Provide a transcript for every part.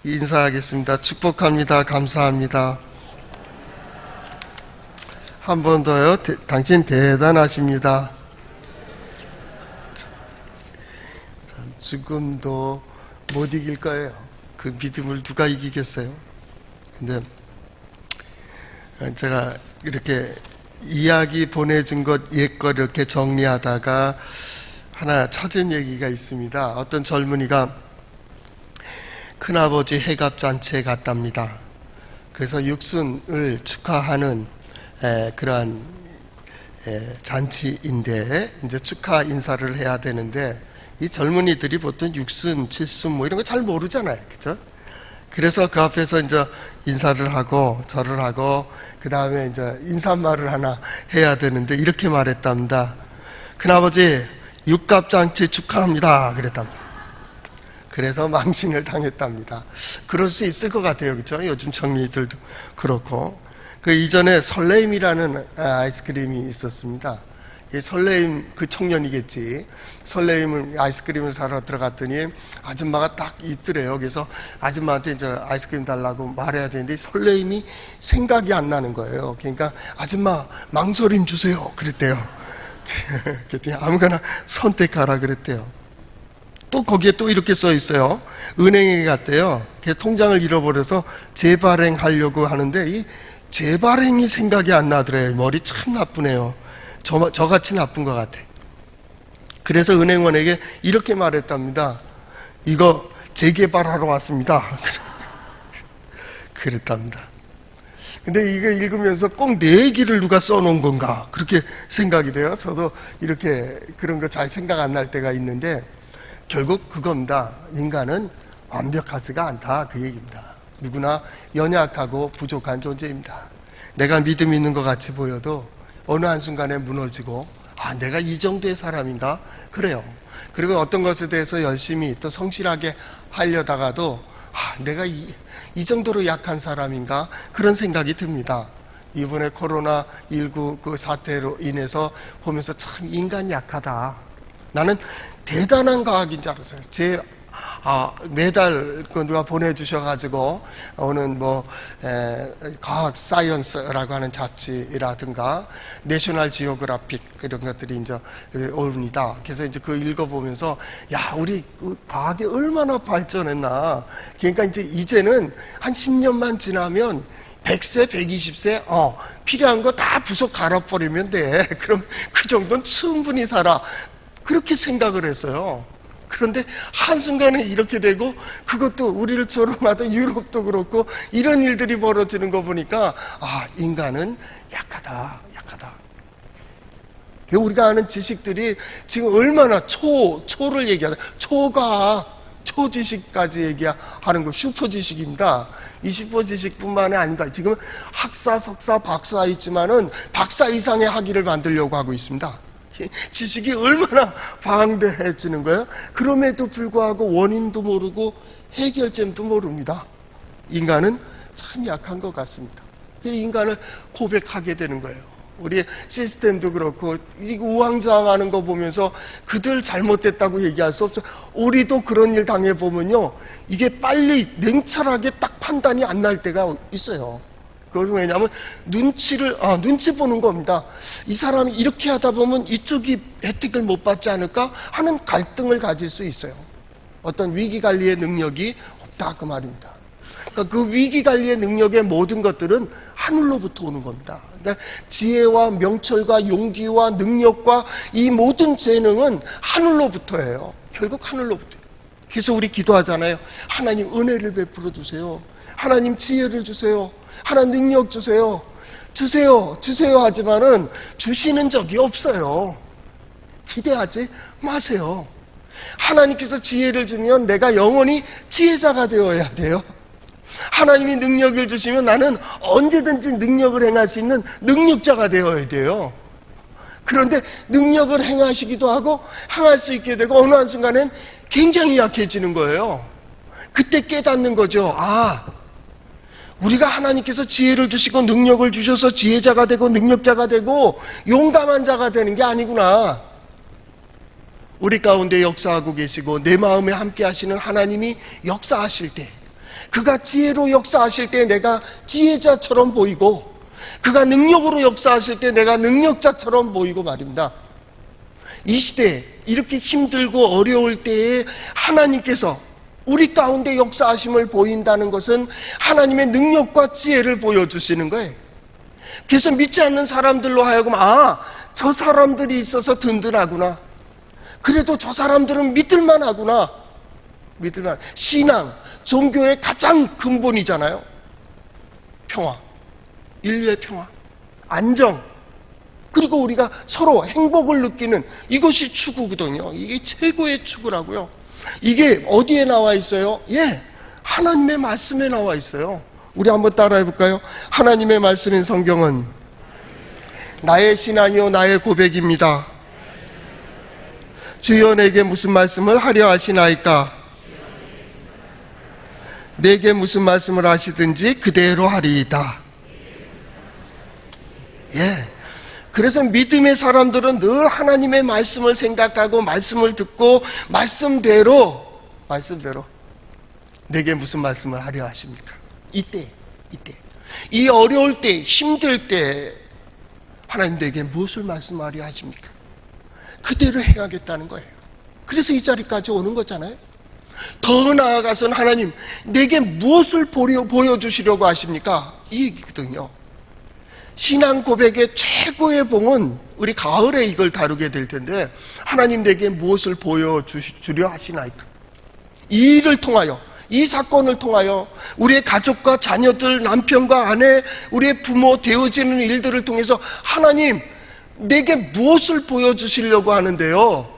인사하겠습니다. 축복합니다. 감사합니다. 한 번 더요. 당신 대단하십니다. 참, 죽음도 못 이길 거예요. 그 믿음을 누가 이기겠어요? 근데 제가 이렇게 이야기 보내준 것 옛거 이렇게 정리하다가 하나 찾은 얘기가 있습니다. 어떤 젊은이가 큰아버지 해갑잔치에 갔답니다. 그래서 육순을 축하하는 그러한 잔치인데 이제 축하 인사를 해야 되는데 이 젊은이들이 보통 육순, 칠순 뭐 이런 거 잘 모르잖아요, 그렇죠? 그래서 그 앞에서 이제 인사를 하고 절을 하고 그 다음에 이제 인사말을 하나 해야 되는데 이렇게 말했답니다. 큰아버지 육갑잔치 축하합니다. 그랬답니다. 그래서 망신을 당했답니다. 그럴 수 있을 것 같아요, 그렇죠? 요즘 청년들도 그렇고. 그 이전에 설레임이라는 아이스크림이 있었습니다. 설레임 그 청년이겠지. 설레임을 아이스크림을 사러 들어갔더니 아줌마가 딱 있더래요. 그래서 아줌마한테 이제 아이스크림 달라고 말해야 되는데 설레임이 생각이 안 나는 거예요. 그러니까 아줌마 망설임 주세요. 그랬대요. 그랬더니 아무거나 선택하라 그랬대요. 또 거기에 또 이렇게 써 있어요. 은행에 갔대요. 그래서 통장을 잃어버려서 재발행하려고 하는데 이 재발행이 생각이 안 나더래요. 머리 참 나쁘네요. 저같이 나쁜 것 같아. 그래서 은행원에게 이렇게 말했답니다. 이거 재개발하러 왔습니다. 그랬답니다. 근데 이거 읽으면서 꼭 내 얘기를 누가 써놓은 건가 그렇게 생각이 돼요. 저도 이렇게 그런 거 잘 생각 안 날 때가 있는데 결국 그겁니다. 인간은 완벽하지가 않다 그 얘기입니다. 누구나 연약하고 부족한 존재입니다. 내가 믿음 있는 것 같이 보여도 어느 한순간에 무너지고 내가 이 정도의 사람인가? 그래요. 그리고 어떤 것에 대해서 열심히 또 성실하게 하려다가도 내가 이 정도로 약한 사람인가? 그런 생각이 듭니다. 이번에 코로나19 그 사태로 인해서 보면서 참 인간 약하다. 나는 대단한 과학인 줄 알았어요. 매달 그 누가 보내주셔가지고 오는 과학 사이언스라고 하는 잡지라든가 내셔널 지오그래픽 이런 것들이 이제 옵니다. 그래서 이제 그 읽어보면서 우리 과학이 얼마나 발전했나. 그러니까 이제는 한 10년만 지나면 100세, 120세, 필요한 거 다 부속 갈아버리면 돼. 그럼 그 정도는 충분히 살아. 그렇게 생각을 했어요. 그런데 한순간에 이렇게 되고 그것도 우리를 조롱하던 유럽도 그렇고 이런 일들이 벌어지는 거 보니까 인간은 약하다. 우리가 아는 지식들이 지금 얼마나 초를 얘기하는 초과학, 초지식까지 얘기하는 거 슈퍼 지식입니다. 이 슈퍼 지식뿐만이 아니다. 지금 학사, 석사, 박사 있지만은 박사 이상의 학위를 만들려고 하고 있습니다. 지식이 얼마나 방대해지는 거예요? 그럼에도 불구하고 원인도 모르고 해결점도 모릅니다. 인간은 참 약한 것 같습니다. 인간을 고백하게 되는 거예요. 우리 시스템도 그렇고 우왕좌왕하는 거 보면서 그들 잘못됐다고 얘기할 수 없어요. 우리도 그런 일 당해보면요 이게 빨리 냉철하게 딱 판단이 안 날 때가 있어요. 그건 왜냐하면 눈치 보는 겁니다. 이 사람이 이렇게 하다 보면 이쪽이 혜택을 못 받지 않을까 하는 갈등을 가질 수 있어요. 어떤 위기관리의 능력이 없다 그 말입니다. 그러니까 그 위기관리의 능력의 모든 것들은 하늘로부터 오는 겁니다. 그러니까 지혜와 명철과 용기와 능력과 이 모든 재능은 하늘로부터예요. 결국 하늘로부터예요. 그래서 우리 기도하잖아요. 하나님 은혜를 베풀어 주세요. 하나님 지혜를 주세요. 하나님 능력 주세요. 주세요 하지만은 주시는 적이 없어요. 기대하지 마세요. 하나님께서 지혜를 주면 내가 영원히 지혜자가 되어야 돼요. 하나님이 능력을 주시면 나는 언제든지 능력을 행할 수 있는 능력자가 되어야 돼요. 그런데 능력을 행하시기도 하고 행할 수 있게 되고 어느 한순간엔 굉장히 약해지는 거예요. 그때 깨닫는 거죠. 우리가 하나님께서 지혜를 주시고 능력을 주셔서 지혜자가 되고 능력자가 되고 용감한 자가 되는 게 아니구나. 우리 가운데 역사하고 계시고 내 마음에 함께 하시는 하나님이 역사하실 때 그가 지혜로 역사하실 때 내가 지혜자처럼 보이고, 그가 능력으로 역사하실 때 내가 능력자처럼 보이고 말입니다. 이 시대에 이렇게 힘들고 어려울 때에 하나님께서 우리 가운데 역사하심을 보인다는 것은 하나님의 능력과 지혜를 보여주시는 거예요. 그래서 믿지 않는 사람들로 하여금 저 사람들이 있어서 든든하구나, 그래도 저 사람들은 믿을만하구나, 신앙, 종교의 가장 근본이잖아요. 평화, 인류의 평화, 안정, 그리고 우리가 서로 행복을 느끼는 이것이 추구거든요. 이게 최고의 추구라고요. 이게 어디에 나와 있어요? 하나님의 말씀에 나와 있어요. 우리 한번 따라해 볼까요? 하나님의 말씀인 성경은 나의 신앙이요 나의 고백입니다. 주여 내게 무슨 말씀을 하려 하시나이까? 내게 무슨 말씀을 하시든지 그대로 하리이다. 그래서 믿음의 사람들은 늘 하나님의 말씀을 생각하고 말씀을 듣고 말씀대로 내게 무슨 말씀을 하려 하십니까? 이때 이 어려울 때, 힘들 때 하나님 내게 무엇을 말씀하려 하십니까? 그대로 행하겠다는 거예요. 그래서 이 자리까지 오는 거잖아요. 더 나아가서는 하나님 내게 무엇을 보여주시려고 하십니까? 이 얘기거든요. 신앙 고백의 최고의 봉은 우리 가을에 이걸 다루게 될 텐데, 하나님 내게 무엇을 보여주려 하시나이까? 이 일을 통하여, 이 사건을 통하여 우리의 가족과 자녀들, 남편과 아내, 우리의 부모, 되어지는 일들을 통해서 하나님 내게 무엇을 보여주시려고 하는데요?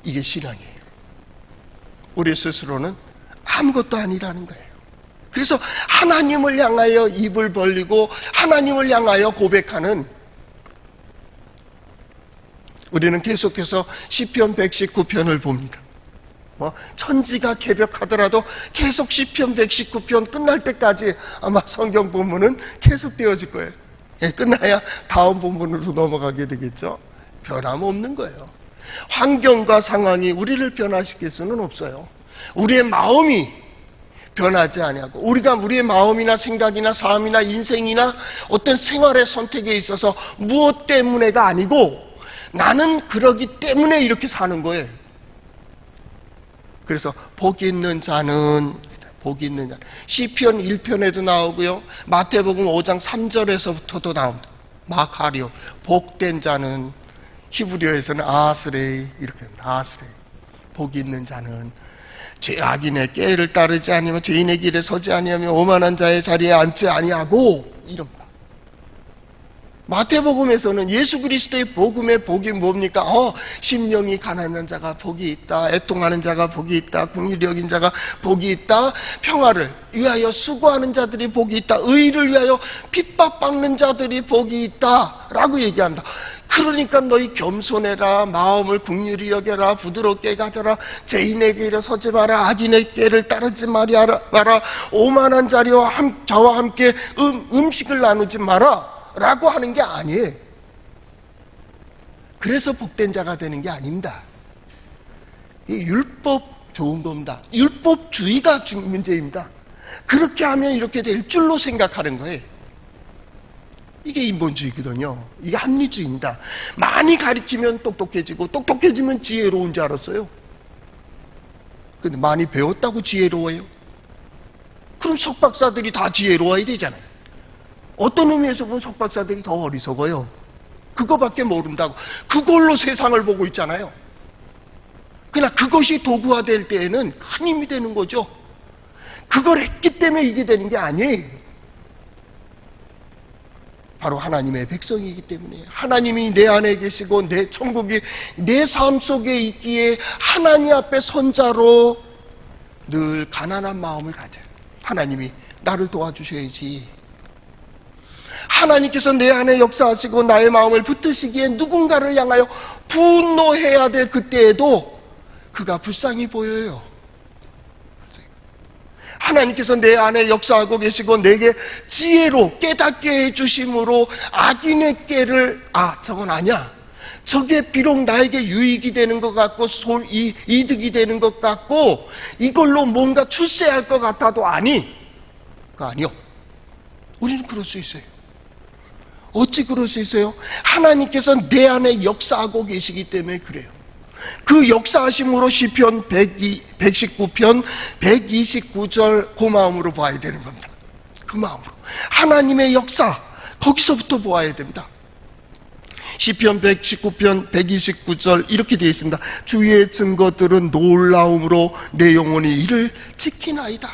이게 신앙이에요. 우리 스스로는 아무것도 아니라는 거예요. 그래서 하나님을 향하여 입을 벌리고 하나님을 향하여 고백하는, 우리는 계속해서 시편 119편을 봅니다. 천지가 개벽하더라도 계속 시편 119편 끝날 때까지 아마 성경 본문은 계속되어질 거예요. 끝나야 다음 본문으로 넘어가게 되겠죠. 변함없는 거예요. 환경과 상황이 우리를 변화시킬 수는 없어요. 우리의 마음이 변하지 아니하고, 우리가 우리의 마음이나 생각이나 삶이나 인생이나 어떤 생활의 선택에 있어서 무엇 때문에가 아니고 나는 그러기 때문에 이렇게 사는 거예요. 그래서 복이 있는 자는 시편 1편에도 나오고요, 마태복음 5장 3절에서부터도 나옵니다. 마카리오, 복된 자는, 히브리어에서는 아스레이, 이렇게 합니다. 아스레이, 복이 있는 자는 악인의 꾀를 따르지 아니하며 죄인의 길에 서지 아니하며 오만한 자의 자리에 앉지 아니하고, 이럽니다. 마태복음에서는 예수 그리스도의 복음의 복이 뭡니까? 심령이 가난한 자가 복이 있다, 애통하는 자가 복이 있다, 긍휼히 여긴 자가 복이 있다, 평화를 위하여 수고하는 자들이 복이 있다, 의를 위하여 핍박받는 자들이 복이 있다 라고 얘기합니다. 그러니까 너희 겸손해라, 마음을 긍휼히 여겨라, 부드럽게 가져라, 죄인의 길에 서지 마라, 악인의 꾀를 따르지 마라, 오만한 자와 함께 음식을 나누지 마라 라고 하는 게 아니에요. 그래서 복된 자가 되는 게 아닙니다. 이 율법 좋은 겁니다. 율법주의가 문제입니다. 그렇게 하면 이렇게 될 줄로 생각하는 거예요. 이게 인본주의거든요. 이게 합리주의입니다. 많이 가르치면 똑똑해지고, 똑똑해지면 지혜로운 줄 알았어요. 근데 많이 배웠다고 지혜로워요? 그럼 석박사들이 다 지혜로워야 되잖아요. 어떤 의미에서 보면 석박사들이 더 어리석어요. 그거밖에 모른다고. 그걸로 세상을 보고 있잖아요. 그러나 그것이 도구화될 때에는 큰 힘이 되는 거죠. 그걸 했기 때문에 이게 되는 게 아니에요. 바로 하나님의 백성이기 때문에, 하나님이 내 안에 계시고 내 천국이 내 삶 속에 있기에 하나님 앞에 선자로 늘 가난한 마음을 가져. 하나님이 나를 도와주셔야지. 하나님께서 내 안에 역사하시고 나의 마음을 붙드시기에 누군가를 향하여 분노해야 될 그때에도 그가 불쌍히 보여요. 하나님께서 내 안에 역사하고 계시고 내게 지혜로 깨닫게 해주심으로 악인의 꾀를 저건 아니야, 저게 비록 나에게 유익이 되는 것 같고 이득이 되는 것 같고 이걸로 뭔가 출세할 것 같아도 아니요. 우리는 그럴 수 있어요. 어찌 그럴 수 있어요? 하나님께서 내 안에 역사하고 계시기 때문에 그래요. 그 역사하심으로 시편 119편 129절 그 마음으로 봐야 되는 겁니다. 그 마음으로 하나님의 역사 거기서부터 보아야 됩니다. 시편 119편 129절 이렇게 되어 있습니다. 주의 증거들은 놀라움으로 내 영혼이 이를 지키나이다.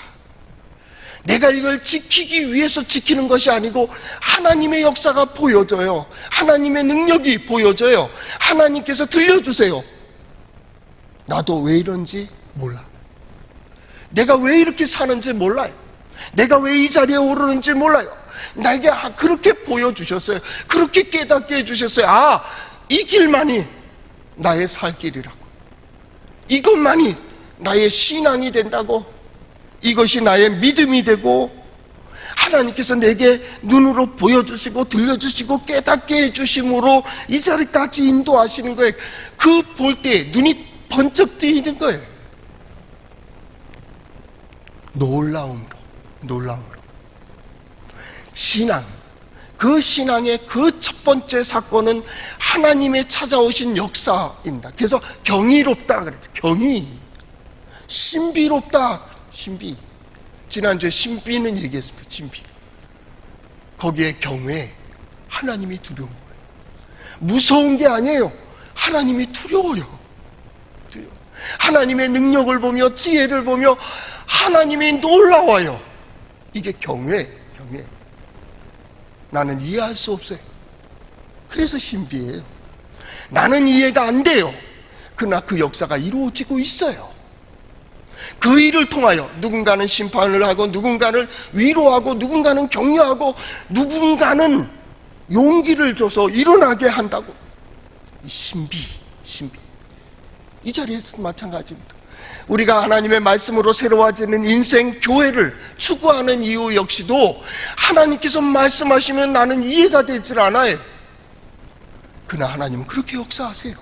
내가 이걸 지키기 위해서 지키는 것이 아니고 하나님의 역사가 보여져요. 하나님의 능력이 보여져요. 하나님께서 들려주세요. 나도 왜 이런지 몰라. 내가 왜 이렇게 사는지 몰라요. 내가 왜 이 자리에 오르는지 몰라요. 나에게 그렇게 보여주셨어요. 그렇게 깨닫게 해주셨어요. 이 길만이 나의 살 길이라고. 이것만이 나의 신앙이 된다고. 이것이 나의 믿음이 되고 하나님께서 내게 눈으로 보여주시고 들려주시고 깨닫게 해주심으로 이 자리까지 인도하시는 거예요. 그 볼 때 눈이 번쩍 뜨이는 거예요. 놀라움으로 신앙, 그 신앙의 그 첫 번째 사건은 하나님의 찾아오신 역사입니다. 그래서 경이롭다 그랬죠. 경이, 신비롭다. 신비. 지난주에 신비는 얘기했습니다. 신비. 거기에 경외, 하나님이 두려운 거예요. 무서운 게 아니에요. 하나님이 두려워요. 하나님의 능력을 보며 지혜를 보며 하나님이 놀라워요. 이게 경외. 나는 이해할 수 없어요. 그래서 신비예요. 나는 이해가 안 돼요. 그러나 그 역사가 이루어지고 있어요. 그 일을 통하여 누군가는 심판을 하고 누군가는 위로하고 누군가는 격려하고 누군가는 용기를 줘서 일어나게 한다고. 신비. 이 자리에서 마찬가지입니다. 우리가 하나님의 말씀으로 새로워지는 인생 교회를 추구하는 이유 역시도 하나님께서 말씀하시면 나는 이해가 되질 않아요. 그러나 하나님은 그렇게 역사하세요.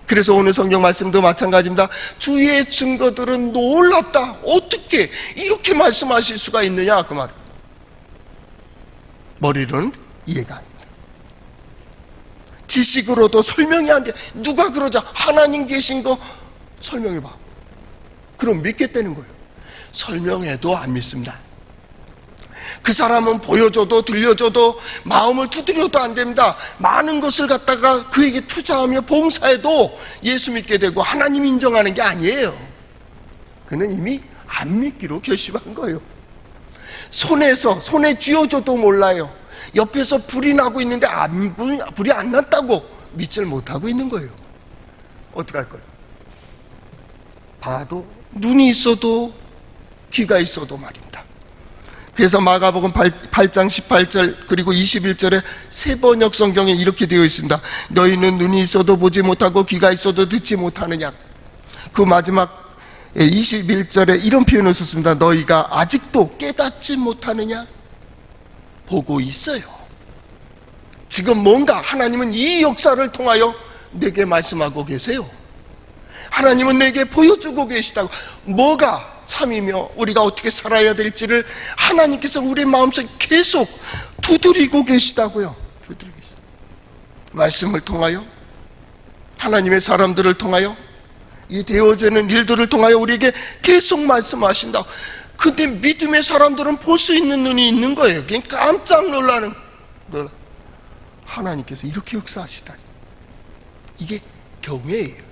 그래서 오늘 성경 말씀도 마찬가지입니다. 주의 증거들은 놀랍다. 어떻게 이렇게 말씀하실 수가 있느냐 그 말. 머리로는 이해가 안 됩니다. 지식으로도 설명이 안 돼. 누가 그러자 하나님 계신 거 설명해봐. 그럼 믿겠다는 거예요. 설명해도 안 믿습니다. 그 사람은 보여줘도 들려줘도 마음을 두드려도 안 됩니다. 많은 것을 갖다가 그에게 투자하며 봉사해도 예수 믿게 되고 하나님 인정하는 게 아니에요. 그는 이미 안 믿기로 결심한 거예요. 손에 쥐어줘도 몰라요. 옆에서 불이 나고 있는데 불이 안 났다고 믿질 못하고 있는 거예요. 어떡할 거예요? 봐도 눈이 있어도 귀가 있어도 말입니다. 그래서 마가복음 8장 18절 그리고 21절에 세 번역 성경에 이렇게 되어 있습니다. 너희는 눈이 있어도 보지 못하고 귀가 있어도 듣지 못하느냐. 그 마지막 21절에 이런 표현을 썼습니다. 너희가 아직도 깨닫지 못하느냐. 보고 있어요. 지금 뭔가 하나님은 이 역사를 통하여 내게 말씀하고 계세요. 하나님은 내게 보여주고 계시다고. 뭐가 참이며 우리가 어떻게 살아야 될지를 하나님께서 우리 마음속에 계속 두드리고 계시다고요. 두드리고 계시다. 말씀을 통하여 하나님의 사람들을 통하여 이 되어지는 일들을 통하여 우리에게 계속 말씀하신다. 근데 믿음의 사람들은 볼 수 있는 눈이 있는 거예요. 그냥 깜짝 놀라. 하나님께서 이렇게 역사하시다니. 이게 경외예요.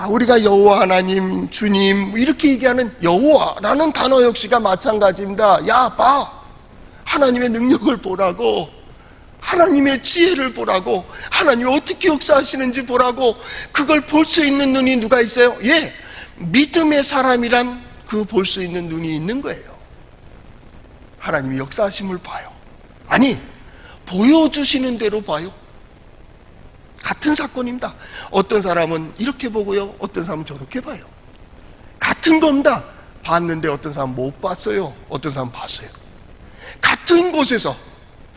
우리가 여호와 하나님, 주님 이렇게 얘기하는 여호와라는 단어 역시가 마찬가지입니다. 야, 봐. 하나님의 능력을 보라고. 하나님의 지혜를 보라고. 하나님이 어떻게 역사하시는지 보라고. 그걸 볼 수 있는 눈이 누가 있어요? 예, 믿음의 사람이란 그 볼 수 있는 눈이 있는 거예요. 하나님이 역사하심을 봐요. 아니, 보여주시는 대로 봐요. 같은 사건입니다. 어떤 사람은 이렇게 보고요, 어떤 사람은 저렇게 봐요. 같은 겁니다. 봤는데 어떤 사람은 못 봤어요, 어떤 사람은 봤어요. 같은 곳에서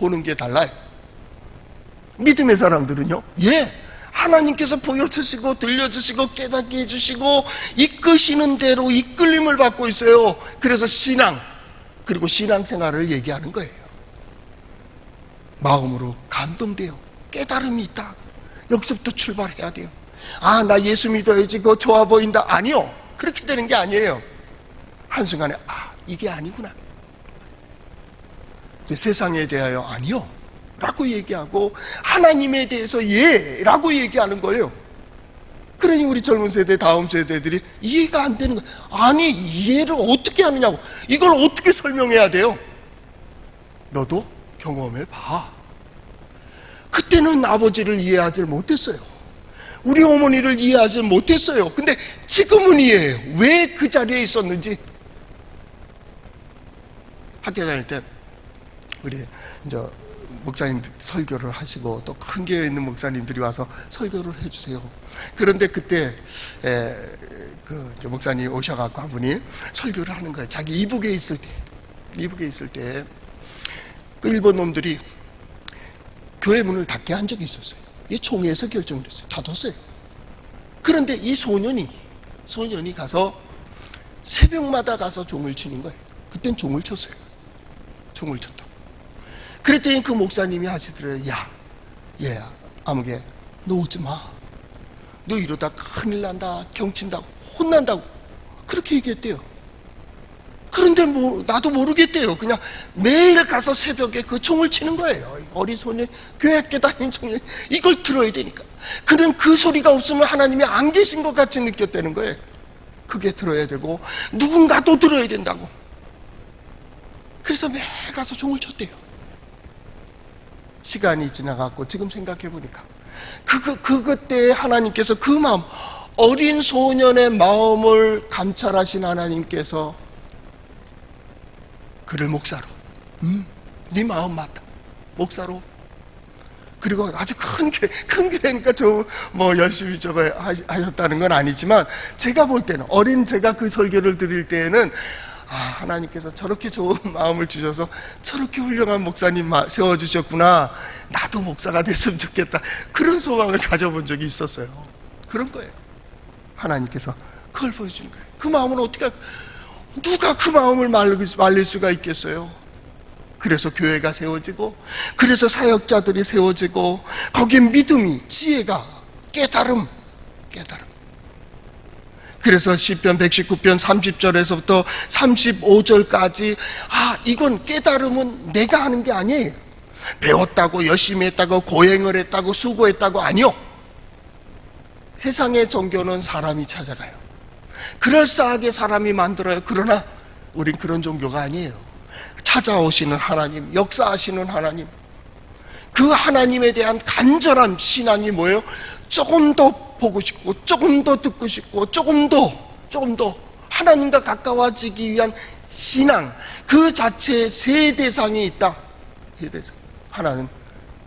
보는 게 달라요. 믿음의 사람들은요, 하나님께서 보여주시고 들려주시고 깨닫게 해주시고 이끄시는 대로 이끌림을 받고 있어요. 그래서 신앙, 그리고 신앙생활을 얘기하는 거예요. 마음으로 감동돼요. 깨달음이 있다. 여기서부터 출발해야 돼요. 나 예수 믿어야지, 그거 좋아 보인다. 아니요, 그렇게 되는 게 아니에요. 한순간에 이게 아니구나. 세상에 대하여 아니요 라고 얘기하고, 하나님에 대해서 라고 얘기하는 거예요. 그러니 우리 젊은 세대, 다음 세대들이 이해가 안 되는 거예요. 아니, 이해를 어떻게 하느냐고. 이걸 어떻게 설명해야 돼요? 너도 경험해봐. 그때는 아버지를 이해하지 못했어요. 우리 어머니를 이해하지 못했어요. 근데 지금은 이해해요. 왜 그 자리에 있었는지. 학교 다닐 때 우리 이제 목사님 설교를 하시고 또 큰 교회에 있는 목사님들이 와서 설교를 해주세요. 그런데 그때 그 목사님 오셔갖고 한 분이 설교를 하는 거예요. 자기 이북에 있을 때 그 일본 놈들이 교회 문을 닫게 한 적이 있었어요. 이 총회에서 결정됐어요. 닫았어요. 그런데 이 소년이 가서 새벽마다 가서 종을 치는 거예요. 그땐 종을 쳤어요. 종을 쳤다. 그랬더니 그 목사님이 하시더래요. 얘야, 아무개, 너 오지 마. 너 이러다 큰일 난다. 경친다고, 혼난다고. 그렇게 얘기했대요. 그런데 나도 모르겠대요. 그냥 매일 가서 새벽에 그 총을 치는 거예요. 어린 소년, 교회 학교 다니는 청년, 이걸 들어야 되니까. 그는 그 소리가 없으면 하나님이 안 계신 것 같이 느꼈다는 거예요. 그게 들어야 되고, 누군가도 들어야 된다고. 그래서 매일 가서 종을 쳤대요. 시간이 지나갔고 지금 생각해 보니까 그때 하나님께서 그 마음, 어린 소년의 마음을 감찰하신 하나님께서 그를 목사로, 네 마음 맞다, 목사로. 그리고 아주 큰 교회니까 열심히 하셨다는 건 아니지만, 제가 볼 때는, 어린 제가 그 설교를 드릴 때에는 하나님께서 저렇게 좋은 마음을 주셔서 저렇게 훌륭한 목사님 세워주셨구나, 나도 목사가 됐으면 좋겠다, 그런 소망을 가져본 적이 있었어요. 그런 거예요. 하나님께서 그걸 보여주는 거예요. 그 마음을 누가 그 마음을 말릴 수가 있겠어요? 그래서 교회가 세워지고, 그래서 사역자들이 세워지고, 거기에 믿음이, 지혜가, 깨달음. 그래서 시편 119편 30절에서부터 35절까지 이건 깨달음은 내가 하는 게 아니에요. 배웠다고, 열심히 했다고, 고행을 했다고, 수고했다고, 아니요. 세상의 종교는 사람이 찾아가요. 그럴싸하게 사람이 만들어요. 그러나 우린 그런 종교가 아니에요. 찾아오시는 하나님, 역사하시는 하나님, 그 하나님에 대한 간절한 신앙이 뭐예요? 조금 더 보고 싶고, 조금 더 듣고 싶고, 조금 더 하나님과 가까워지기 위한 신앙, 그 자체의 세 대상이 있다. 하나는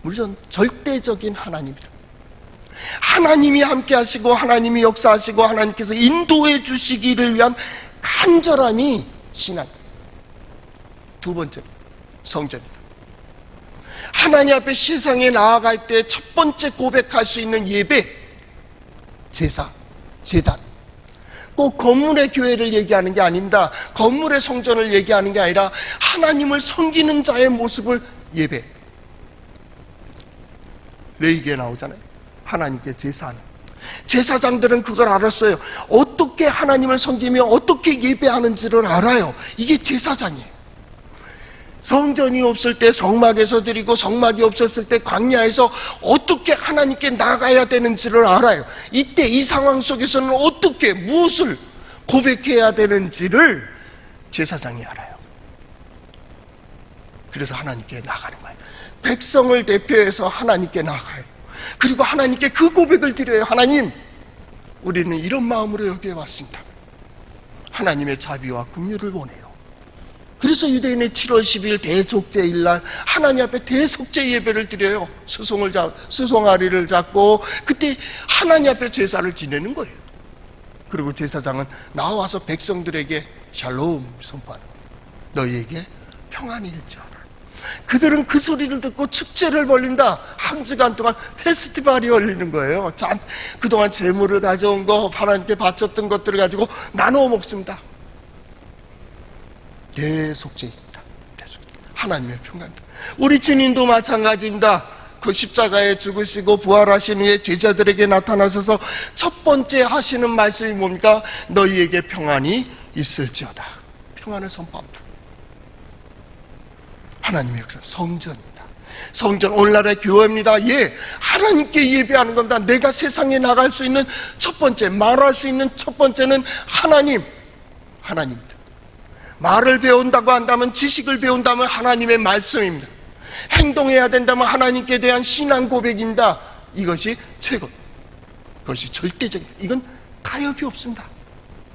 물론 절대적인 하나님이다. 하나님이 함께 하시고, 하나님이 역사하시고, 하나님께서 인도해 주시기를 위한 간절함이 신앙. 두 번째, 성전이다. 하나님 앞에 세상에 나아갈 때 첫 번째 고백할 수 있는 예배, 제사, 제단. 꼭 건물의 교회를 얘기하는 게 아닙니다. 건물의 성전을 얘기하는 게 아니라 하나님을 섬기는 자의 모습을 예배. 레위기에 나오잖아요. 하나님께 제사하는. 제사장들은 그걸 알았어요. 어떻게 하나님을 섬기며 어떻게 예배하는지를 알아요. 이게 제사장이에요. 성전이 없을 때 성막에서 드리고, 성막이 없었을 때 광야에서 어떻게 하나님께 나가야 되는지를 알아요. 이때 이 상황 속에서는 어떻게, 무엇을 고백해야 되는지를 제사장이 알아요. 그래서 하나님께 나가는 거예요. 백성을 대표해서 하나님께 나가요. 그리고 하나님께 그 고백을 드려요. 하나님, 우리는 이런 마음으로 여기에 왔습니다. 하나님의 자비와 긍휼을 원해요. 그래서 유대인의 7월 10일 대속죄일날 하나님 앞에 대속죄 예배를 드려요. 수송아리를 잡고 그때 하나님 앞에 제사를 지내는 거예요. 그리고 제사장은 나와서 백성들에게 샬롬 선포하는 거예요. 너희에게 평안이 일지어다. 그들은 그 소리를 듣고 축제를 벌린다. 한 주간 동안 페스티벌이 열리는 거예요. 그동안 재물을 가져온 거, 하나님께 바쳤던 것들을 가지고 나누어 먹습니다. 내 속죄입니다. 하나님의 평강입니다. 우리 주님도 마찬가지입니다. 그 십자가에 죽으시고 부활하신 후에 제자들에게 나타나셔서 첫 번째 하시는 말씀이 뭡니까? 너희에게 평안이 있을지어다. 평안을 선포합니다. 하나님의 역사, 성전입니다. 성전, 오늘날의 교회입니다. 예, 하나님께 예배하는 겁니다. 내가 세상에 나갈 수 있는 첫 번째, 말할 수 있는 첫 번째는 하나님입니다. 말을 배운다고 한다면, 지식을 배운다면 하나님의 말씀입니다. 행동해야 된다면 하나님께 대한 신앙 고백입니다. 이것이 최고, 그것이 절대적인, 이건 타협이 없습니다.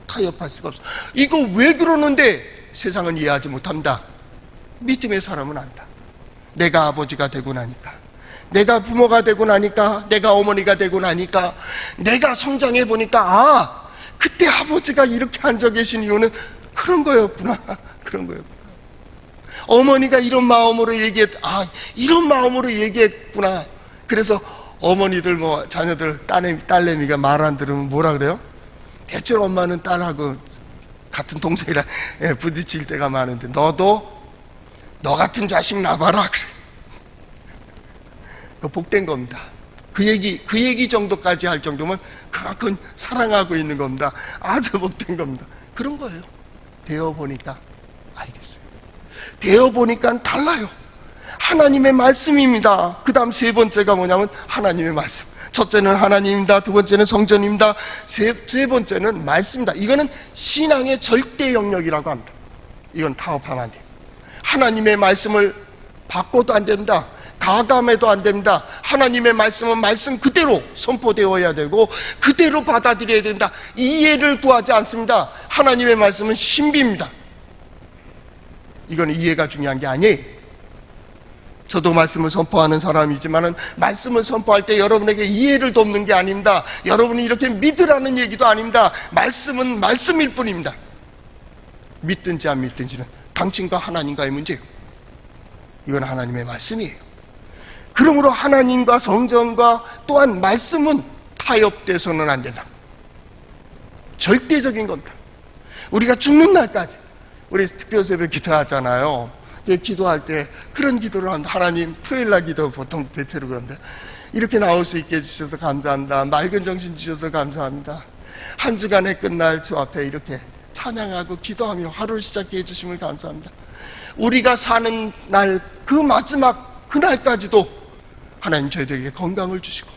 타협할 수가 없습니다. 이거 왜 그러는데 세상은 이해하지 못합니다. 믿음의 사람은 안다. 내가 아버지가 되고 나니까, 내가 부모가 되고 나니까, 내가 어머니가 되고 나니까, 내가 성장해 보니까 그때 아버지가 이렇게 앉아 계신 이유는 그런 거였구나. 그런 거였구나. 어머니가 이런 마음으로 이런 마음으로 얘기했구나. 그래서 어머니들 자녀들 딸내미가 말 안 들으면 뭐라 그래요? 대체로 엄마는 딸하고 같은 동생이랑 부딪힐 때가 많은데, 너도 너 같은 자식 낳아봐라. 그래. 그 복된 겁니다. 그 얘기 정도까지 할 정도면 그만큼 사랑하고 있는 겁니다. 아주 복된 겁니다. 그런 거예요. 되어보니까 알겠어요. 되어보니까 달라요. 하나님의 말씀입니다. 그 다음 세 번째가 뭐냐면 하나님의 말씀. 첫째는 하나님입니다. 두 번째는 성전입니다. 세 번째는 말씀입니다. 이거는 신앙의 절대 영역이라고 합니다. 이건 타협하면 안 돼요. 하나님의 말씀을 바꿔도 안 됩니다. 가감해도 안 됩니다. 하나님의 말씀은 말씀 그대로 선포되어야 되고 그대로 받아들여야 됩니다. 이해를 구하지 않습니다. 하나님의 말씀은 신비입니다. 이건 이해가 중요한 게 아니에요. 저도 말씀을 선포하는 사람이지만은 말씀을 선포할 때 여러분에게 이해를 돕는 게 아닙니다. 여러분이 이렇게 믿으라는 얘기도 아닙니다. 말씀은 말씀일 뿐입니다. 믿든지 안 믿든지는 당신과 하나님과의 문제예요. 이건 하나님의 말씀이에요. 그러므로 하나님과 성전과 또한 말씀은 타협돼서는 안 된다. 절대적인 겁니다. 우리가 죽는 날까지, 우리 특별새벽 기도하잖아요. 기도할 때 그런 기도를 합니다. 하나님, 토요일날 기도 보통 대체로 그런데, 이렇게 나올 수 있게 해주셔서 감사합니다. 맑은 정신 주셔서 감사합니다. 한 주간의 끝날 주 앞에 이렇게 찬양하고 기도하며 하루를 시작해 주심을 감사합니다. 우리가 사는 날, 그 마지막 그날까지도 하나님 저희들에게 건강을 주시고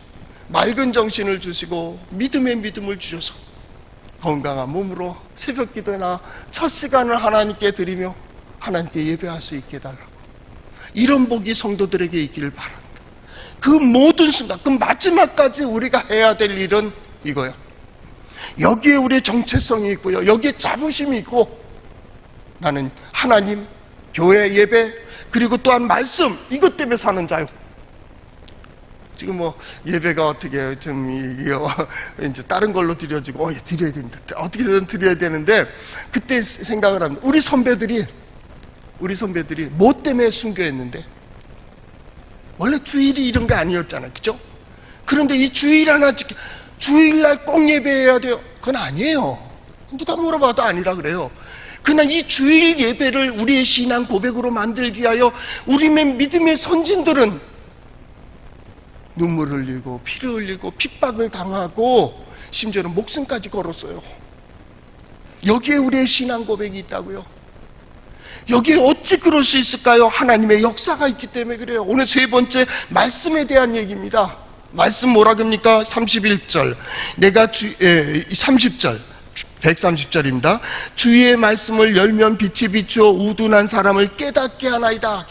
맑은 정신을 주시고 믿음의 믿음을 주셔서 건강한 몸으로 새벽 기도나 첫 시간을 하나님께 드리며 하나님께 예배할 수 있게 해달라고, 이런 복이 성도들에게 있기를 바랍니다. 그 모든 순간, 그 마지막까지 우리가 해야 될 일은 이거예요. 여기에 우리의 정체성이 있고요, 여기에 자부심이 있고, 나는 하나님, 교회 예배, 그리고 또한 말씀, 이것 때문에 사는 자요. 지금 예배가 어떻게 이제 다른 걸로 드려지고, 드려야 됩니다. 어떻게든 드려야 되는데, 그때 생각을 합니다. 우리 선배들이 뭐 때문에 순교했는데, 원래 주일이 이런 게 아니었잖아요. 그죠? 그런데 이 주일 하나 주일날 꼭 예배해야 돼요. 그건 아니에요. 누가 물어봐도 아니라 그래요. 그러나 이 주일 예배를 우리의 신앙 고백으로 만들기 위하여 우리의 믿음의 선진들은 눈물 흘리고 피를 흘리고 핍박을 당하고 심지어는 목숨까지 걸었어요. 여기에 우리의 신앙 고백이 있다고요. 여기에 어찌 그럴 수 있을까요? 하나님의 역사가 있기 때문에 그래요. 오늘 세 번째, 말씀에 대한 얘기입니다. 말씀 뭐라 그럽니까? 31절. 30절. 130절입니다. 주의 말씀을 열면 빛이 비추어 우둔한 사람을 깨닫게 하나이다.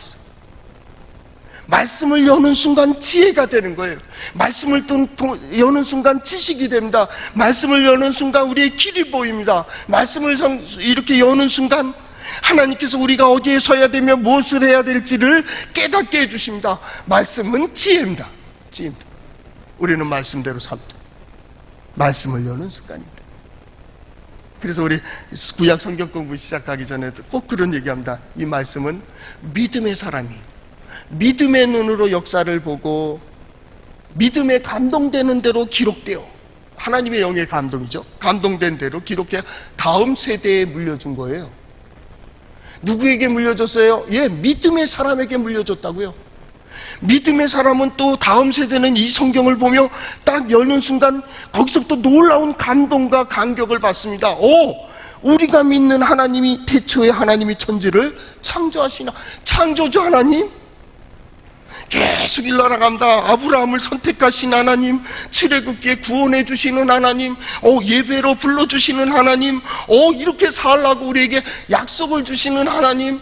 말씀을 여는 순간 지혜가 되는 거예요. 말씀을 여는 순간 지식이 됩니다. 말씀을 여는 순간 우리의 길이 보입니다. 말씀을 이렇게 여는 순간 하나님께서 우리가 어디에 서야 되며 무엇을 해야 될지를 깨닫게 해주십니다. 말씀은 지혜입니다. 지혜입니다. 우리는 말씀대로 삽니다. 말씀을 여는 순간입니다. 그래서 우리 구약 성경 공부 시작하기 전에 꼭 그런 얘기합니다. 이 말씀은 믿음의 사람이 믿음의 눈으로 역사를 보고 믿음에 감동되는 대로 기록되어, 하나님의 영의 감동이죠. 감동된 대로 기록해 다음 세대에 물려준 거예요. 누구에게 물려줬어요? 예, 믿음의 사람에게 물려줬다고요. 믿음의 사람은 또 다음 세대는 이 성경을 보며 딱 여는 순간 거기서부터 놀라운 감동과 감격을 받습니다. 우리가 믿는 하나님이 태초에 하나님이 천지를 창조하시나, 창조주 하나님 계속 일러나간다. 아브라함을 선택하신 하나님, 출애굽기에 구원해 주시는 하나님, 예배로 불러주시는 하나님, 이렇게 살라고 우리에게 약속을 주시는 하나님.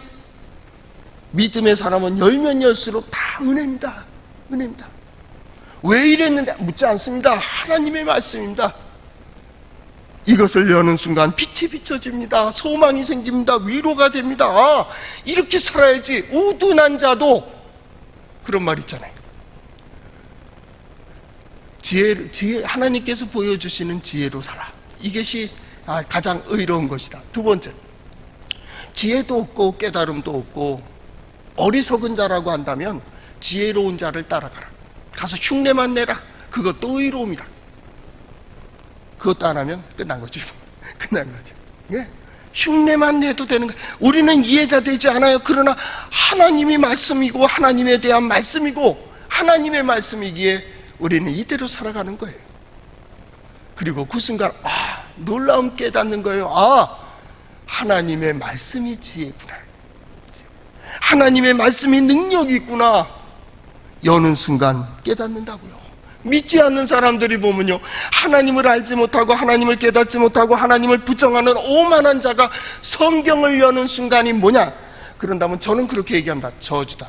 믿음의 사람은 열면 열수록 다 은혜입니다. 은혜입니다. 왜 이랬는데 묻지 않습니다. 하나님의 말씀입니다. 이것을 여는 순간 빛이 비춰집니다. 소망이 생깁니다. 위로가 됩니다. 이렇게 살아야지. 우둔한 자도, 그런 말 있잖아요. 지혜, 하나님께서 보여주시는 지혜로 살아. 이것이 가장 의로운 것이다. 두 번째, 지혜도 없고 깨달음도 없고 어리석은 자라고 한다면 지혜로운 자를 따라가라. 가서 흉내만 내라. 그것도 의로움이다. 그것도 안 하면 끝난 거죠. 끝난 거죠. 예. 흉내만 내도 되는 거예요. 우리는 이해가 되지 않아요. 그러나 하나님이 말씀이고 하나님에 대한 말씀이고 하나님의 말씀이기에 우리는 이대로 살아가는 거예요. 그리고 그 순간 놀라움 깨닫는 거예요. 하나님의 말씀이 지혜구나. 하나님의 말씀이 능력이 있구나. 여는 순간 깨닫는다고요. 믿지 않는 사람들이 보면요, 하나님을 알지 못하고 하나님을 깨닫지 못하고 하나님을 부정하는 오만한 자가 성경을 여는 순간이 뭐냐? 그런다면 저는 그렇게 얘기합니다. 저주다.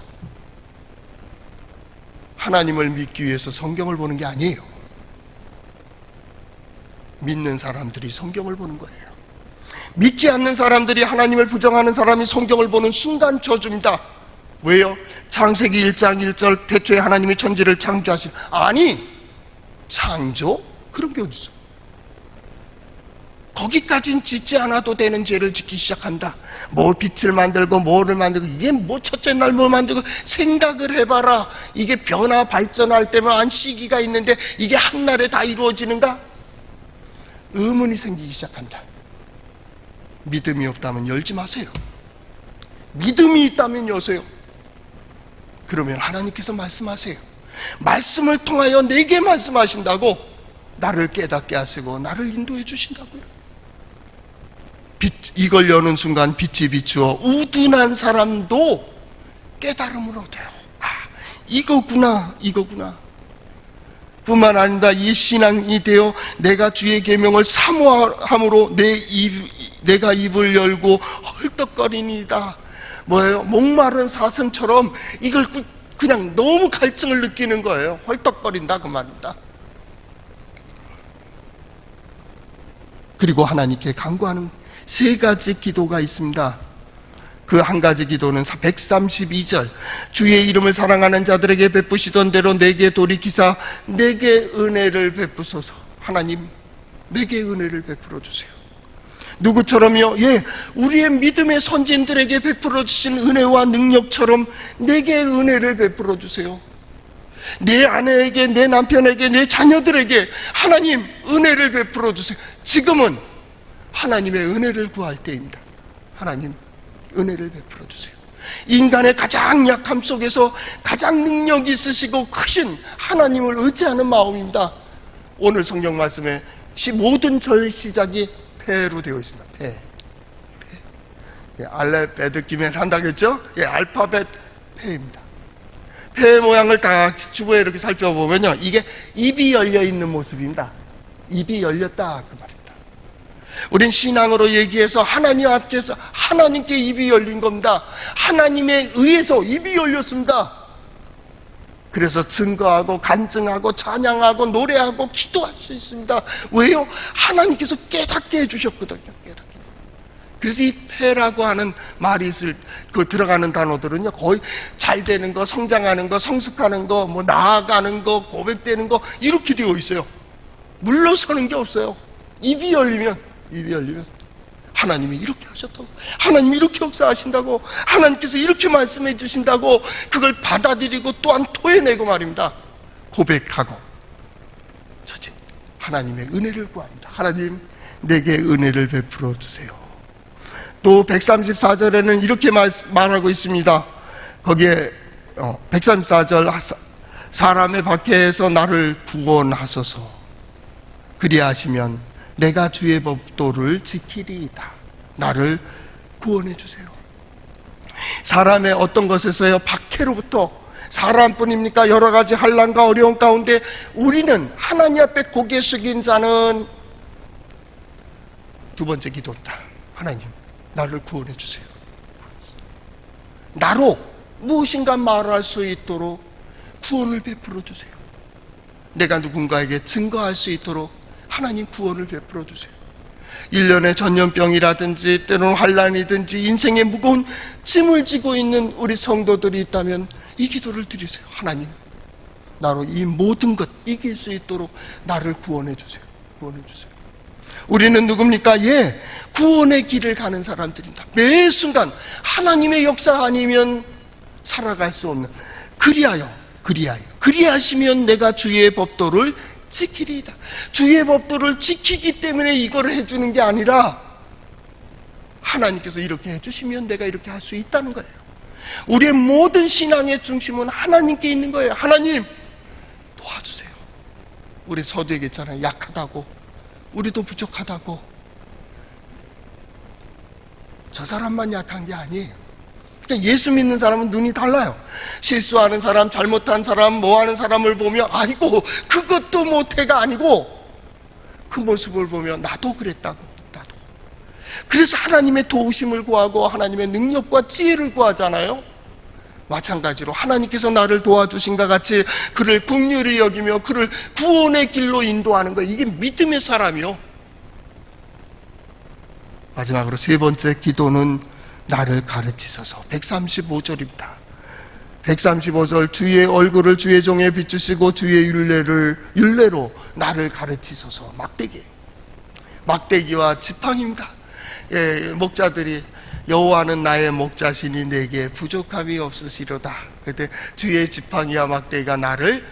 하나님을 믿기 위해서 성경을 보는 게 아니에요. 믿는 사람들이 성경을 보는 거예요. 믿지 않는 사람들이, 하나님을 부정하는 사람이 성경을 보는 순간 저주입니다. 왜요? 창세기 1장 1절 태초에 하나님이 천지를 창조하신, 아니 창조? 그런 게 어디서? 거기까진 짓지 않아도 되는 죄를 짓기 시작한다. 뭐 빛을 만들고 뭐를 만들고, 이게 뭐 첫째 날 뭐 만들고, 생각을 해봐라. 이게 변화 발전할 때만 시기가 있는데 이게 한날에 다 이루어지는가? 의문이 생기기 시작한다. 믿음이 없다면 열지 마세요. 믿음이 있다면 여세요. 그러면 하나님께서 말씀하세요. 말씀을 통하여 내게 말씀하신다고 나를 깨닫게 하시고 나를 인도해 주신다고요. 이걸 여는 순간 빛이 비추어 우둔한 사람도 깨달음을 얻어요. 이거구나. 뿐만 아니라 이 신앙이 되어 내가 주의 계명을 사모함으로 내가 입을 열고 헐떡거리니다. 뭐예요? 목마른 사슴처럼 이걸 그냥 너무 갈증을 느끼는 거예요. 헐떡거린다 그 말입니다. 그리고 하나님께 간구하는 세 가지 기도가 있습니다. 그 한 가지 기도는 132절, 주의 이름을 사랑하는 자들에게 베푸시던 대로 내게 돌이키사 내게 은혜를 베푸소서. 하나님, 내게 은혜를 베풀어 주세요. 누구처럼요? 우리의 믿음의 선진들에게 베풀어 주신 은혜와 능력처럼 내게 은혜를 베풀어 주세요. 내 아내에게, 내 남편에게, 내 자녀들에게 하나님 은혜를 베풀어 주세요. 지금은 하나님의 은혜를 구할 때입니다. 하나님 은혜를 베풀어 주세요. 인간의 가장 약함 속에서 가장 능력이 있으시고 크신 하나님을 의지하는 마음입니다. 오늘 성경 말씀에 모든 저의 시작이 패로 되어 있습니다. 패. 알렙 느낌에 한다겠죠? 알파벳 패입니다. 폐 모양을 딱 주부에 이렇게 살펴보면요, 이게 입이 열려 있는 모습입니다. 입이 열렸다 그 말입니다. 우린 신앙으로 얘기해서 하나님 앞에서 하나님께 입이 열린 겁니다. 하나님에 의해서 입이 열렸습니다. 그래서 증거하고 간증하고 찬양하고 노래하고 기도할 수 있습니다. 왜요? 하나님께서 깨닫게 해주셨거든요. 깨닫게. 그래서 이 패라고 하는 말이 들어가는 단어들은요, 거의 잘 되는 거, 성장하는 거, 성숙하는 거, 뭐 나아가는 거, 고백되는 거, 이렇게 되어 있어요. 물러서는 게 없어요. 입이 열리면 하나님이 이렇게 하셨다고, 하나님이 이렇게 역사하신다고, 하나님께서 이렇게 말씀해 주신다고 그걸 받아들이고 또한 토해내고 말입니다. 고백하고 저지 하나님의 은혜를 구합니다. 하나님, 내게 은혜를 베풀어 주세요. 또 134절에는 이렇게 말하고 있습니다. 거기에 134절, 사람의 박해에서 나를 구원하소서. 그리하시면 내가 주의 법도를 지키리이다. 나를 구원해 주세요. 사람의 어떤 것에서요, 박해로부터, 사람뿐입니까? 여러 가지 환난과 어려움 가운데 우리는 하나님 앞에 고개 숙인 자는 두 번째 기도입니다. 하나님, 나를 구원해 주세요. 나로 무엇인가 말할 수 있도록 구원을 베풀어 주세요. 내가 누군가에게 증거할 수 있도록 하나님 구원을 베풀어 주세요. 1년의 전염병이라든지 때로는 환난이든지 인생의 무거운 짐을 지고 있는 우리 성도들이 있다면 이 기도를 드리세요. 하나님, 나로 이 모든 것 이길 수 있도록 나를 구원해 주세요. 구원해 주세요. 우리는 누굽니까? 구원의 길을 가는 사람들입니다. 매 순간 하나님의 역사 아니면 살아갈 수 없는, 그리하시면 내가 주의 법도를 지키리이다. 주의 법도를 지키기 때문에 이걸 해주는 게 아니라 하나님께서 이렇게 해주시면 내가 이렇게 할 수 있다는 거예요. 우리의 모든 신앙의 중심은 하나님께 있는 거예요. 하나님, 도와주세요. 우리 서두 얘기했잖아요. 약하다고, 우리도 부족하다고. 저 사람만 약한 게 아니에요. 그러니까 예수 믿는 사람은 눈이 달라요. 실수하는 사람, 잘못한 사람, 뭐하는 사람을 보며 아이고 그것도 못해가 아니고 그 모습을 보며 나도 그랬다고, 나도. 그래서 하나님의 도우심을 구하고 하나님의 능력과 지혜를 구하잖아요. 마찬가지로 하나님께서 나를 도와주신과 같이 그를 긍휼히 여기며 그를 구원의 길로 인도하는 거, 이게 믿음의 사람이요. 마지막으로 세 번째 기도는 나를 가르치소서. 135절입니다. 135절, 주의 얼굴을 주의 종에 비추시고 주의 율례로 나를 가르치소서. 막대기와 지팡이입니다. 목자들이 여호와는 나의 목자시니 내게 부족함이 없으시로다. 그때 주의 지팡이와 막대기가 나를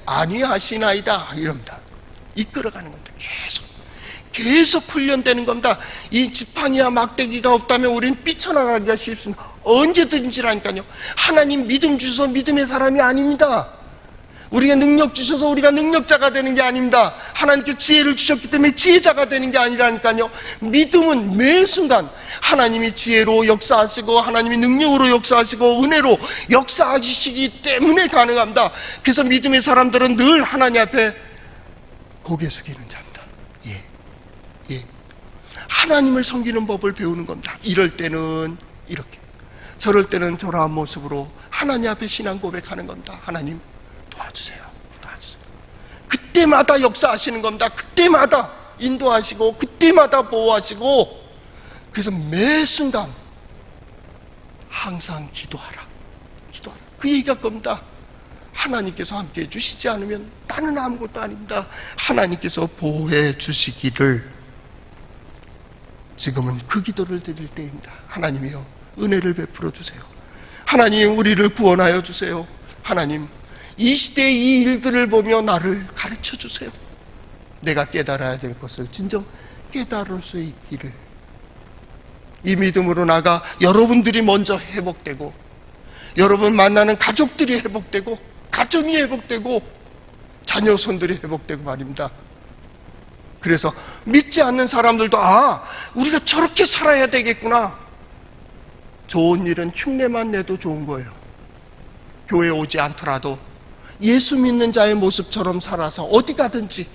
안위하시나이다 이럽니다. 이끌어가는 겁니다. 계속 훈련되는 겁니다. 이 지팡이와 막대기가 없다면 우리는 삐쳐나가기가 쉽습니다. 언제든지라니까요. 하나님 믿음 주셔서 믿음의 사람이 아닙니다. 우리가 능력 주셔서 우리가 능력자가 되는 게 아닙니다. 하나님께 지혜를 주셨기 때문에 지혜자가 되는 게 아니라니까요. 믿음은 매 순간 하나님이 지혜로 역사하시고 하나님이 능력으로 역사하시고 은혜로 역사하시기 때문에 가능합니다. 그래서 믿음의 사람들은 늘 하나님 앞에 고개 숙이는 자입니다. 하나님을 섬기는 법을 배우는 겁니다. 이럴 때는 이렇게, 저럴 때는 저러한 모습으로 하나님 앞에 신앙 고백하는 겁니다. 하나님 도와주세요. 그때마다 역사하시는 겁니다. 그때마다 인도하시고 그때마다 보호하시고. 그래서 매 순간 항상 기도하라. 그 얘기가 겁니다. 하나님께서 함께 해주시지 않으면 나는 아무것도 아닙니다. 하나님께서 보호해 주시기를, 지금은 그 기도를 드릴 때입니다. 하나님이여, 은혜를 베풀어 주세요. 하나님, 우리를 구원하여 주세요. 하나님, 이 시대의 이 일들을 보며 나를 가르쳐 주세요. 내가 깨달아야 될 것을 진정 깨달을 수 있기를. 이 믿음으로 나가 여러분들이 먼저 회복되고, 여러분 만나는 가족들이 회복되고, 가정이 회복되고, 자녀손들이 회복되고 말입니다. 그래서 믿지 않는 사람들도 우리가 저렇게 살아야 되겠구나. 좋은 일은 흉내만 내도 좋은 거예요. 교회 오지 않더라도 예수 믿는 자의 모습처럼 살아서 어디 가든지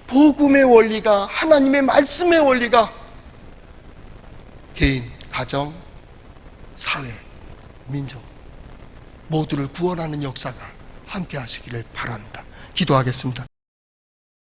복음의 원리가, 하나님의 말씀의 원리가 개인, 가정, 사회, 민족 모두를 구원하는 역사가 함께 하시기를 바랍니다. 기도하겠습니다.